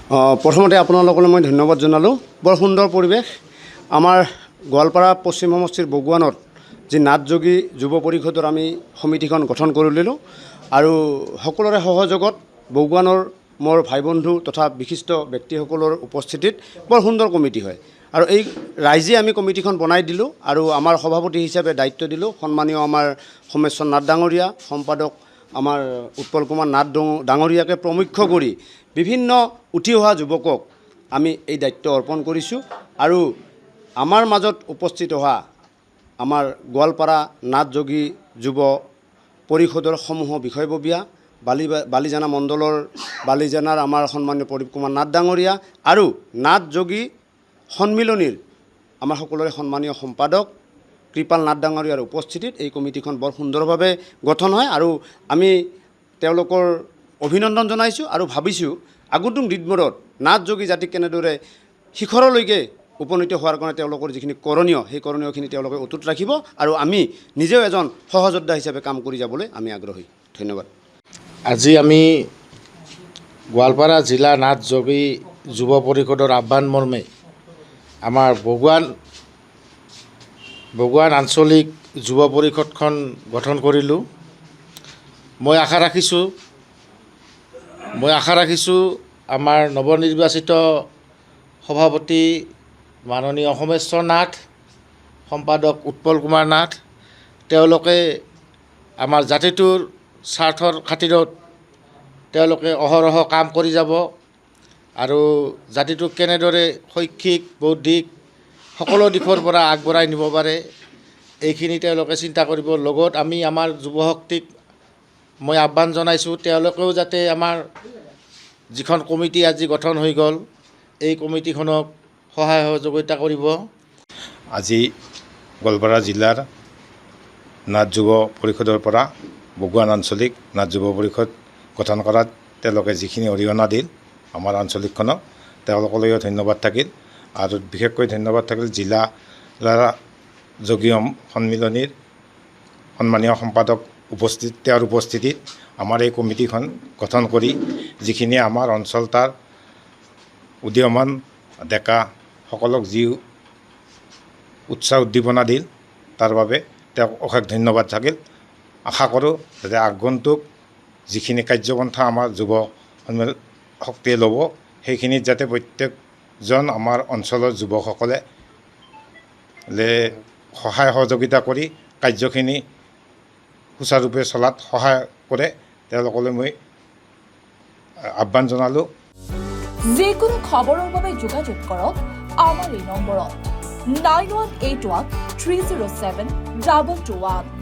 প্ৰথমতে আপোনালোকলৈ মই ধন্যবাদ জনালোঁ। বৰ সুন্দৰ পৰিৱেশ। আমাৰ গোৱালপাৰা পশ্চিম সমষ্টিৰ বগুৱানত যি নাথযোগী যুৱ পৰিষদৰ আমি সমিতিখন গঠন কৰি ল'লোঁ আৰু সকলোৰে সহযোগত বগুৱানৰ মোৰ ভাই বন্ধু তথা বিশিষ্ট ব্যক্তিসকলৰ উপস্থিতিত বৰ সুন্দৰ কমিটি হয় আৰু এই ৰাইজে আমি কমিটিখন বনাই দিলোঁ আৰু আমাৰ সভাপতি হিচাপে দায়িত্ব দিলোঁ সন্মানীয় আমাৰ সোমেশ্বৰ নাথ ডাঙৰীয়া, সম্পাদক আমাৰ উৎপল কুমাৰ নাথ ডাঙৰীয়াকে প্ৰমুখ্য কৰি বিভিন্ন উঠি অহা যুৱকক আমি এই দায়িত্ব অৰ্পণ কৰিছোঁ আৰু আমাৰ মাজত উপস্থিত হোৱা আমাৰ গোৱালপাৰা নাথযোগী যুৱ পৰিষদৰ সমূহ বিষয়ববীয়া বালিজানা মণ্ডলৰ বালিজানাৰ আমাৰ সন্মানীয় প্ৰদীপ কুমাৰ নাথ ডাঙৰীয়া আৰু নাথযোগী সন্মিলনীৰ আমাৰ সকলোৰে সন্মানীয় সম্পাদক কৃপাল নাথ ডাঙৰীয়াৰ উপস্থিতিত এই কমিটিখন বৰ সুন্দৰভাৱে গঠন হয় আৰু আমি তেওঁলোকৰ অভিনন্দন জনাইছোঁ আৰু ভাবিছোঁ আগন্তুক দিনবোৰত নাথযোগী জাতিক কেনেদৰে শিখৰলৈকে উপনীত হোৱাৰ কাৰণে তেওঁলোকৰ যিখিনি কৰণীয় সেই কৰণীয়খিনি তেওঁলোকে অটুট ৰাখিব আৰু আমি নিজেও এজন সহযোদ্ধা হিচাপে কাম কৰি যাবলৈ আমি আগ্ৰহী। ধন্যবাদ। আজি আমি গোৱালপাৰা জিলা নাথযোগী যুৱ পৰিষদৰ আহ্বান মৰ্মে আমাৰ বগুৱান আঞ্চলিক যুৱ পৰিষদখন গঠন কৰিলোঁ। মই আশা ৰাখিছোঁ আমাৰ নৱনিৰ্বাচিত সভাপতি মাননীয় সোমেশ্বৰ নাথ, সম্পাদক উৎপল কুমাৰ নাথ, তেওঁলোকে আমাৰ জাতিটোৰ স্বাৰ্থৰ খাতিৰত তেওঁলোকে অহৰহ কাম কৰি যাব আৰু জাতিটোক কেনেদৰে শৈক্ষিক বৌদ্ধিক সকলো দিশৰ পৰা আগবঢ়াই নিব পাৰে এইখিনি তেওঁলোকে চিন্তা কৰিব। লগত আমি আমাৰ যুৱশক্তিক মই আহ্বান জনাইছোঁ তেওঁলোকেও যাতে আমাৰ যিখন কমিটি আজি গঠন হৈ গ'ল এই কমিটিখনক সহায় সহযোগিতা কৰিব। আজি গোৱালপাৰা জিলাৰ নাথ যুৱ পৰিষদৰ পৰা বগুৱান আঞ্চলিক নাথ যুৱ পৰিষদ গঠন কৰাত তেওঁলোকে যিখিনি অৰিহণা দিল আমাৰ আঞ্চলিকখনক তেওঁলোকলৈও ধন্যবাদ থাকিল আৰু বিশেষকৈ ধন্যবাদ থাকিল জিলা যোগী সন্মিলনীৰ সন্মানীয় সম্পাদক তেওঁৰ উপস্থিতিত আমাৰ এই কমিটিখন গঠন কৰি যিখিনি আমাৰ অঞ্চল তাৰ উদীয়মান ডেকাসকলক যি উৎসাহ উদ্দীপনা দিল তাৰ বাবে তেওঁক অশেষ ধন্যবাদ থাকিল। আশা কৰোঁ যাতে আগন্তুক যিখিনি কাৰ্যপন্থা আমাৰ যুৱ শক্তিয়ে ল'ব সেইখিনিত যাতে প্ৰত্যেকজন আমাৰ অঞ্চলৰ যুৱকসকলে সহায় সহযোগিতা কৰি কাৰ্যখিনি সুচাৰুৰূপে চলাত সহায় কৰে তেওঁলোকলৈ মই আহ্বান জনালোঁ। যিকোনো খবৰৰ বাবে যোগাযোগ কৰক আমাৰ এই নম্বৰত 9181 307 2221।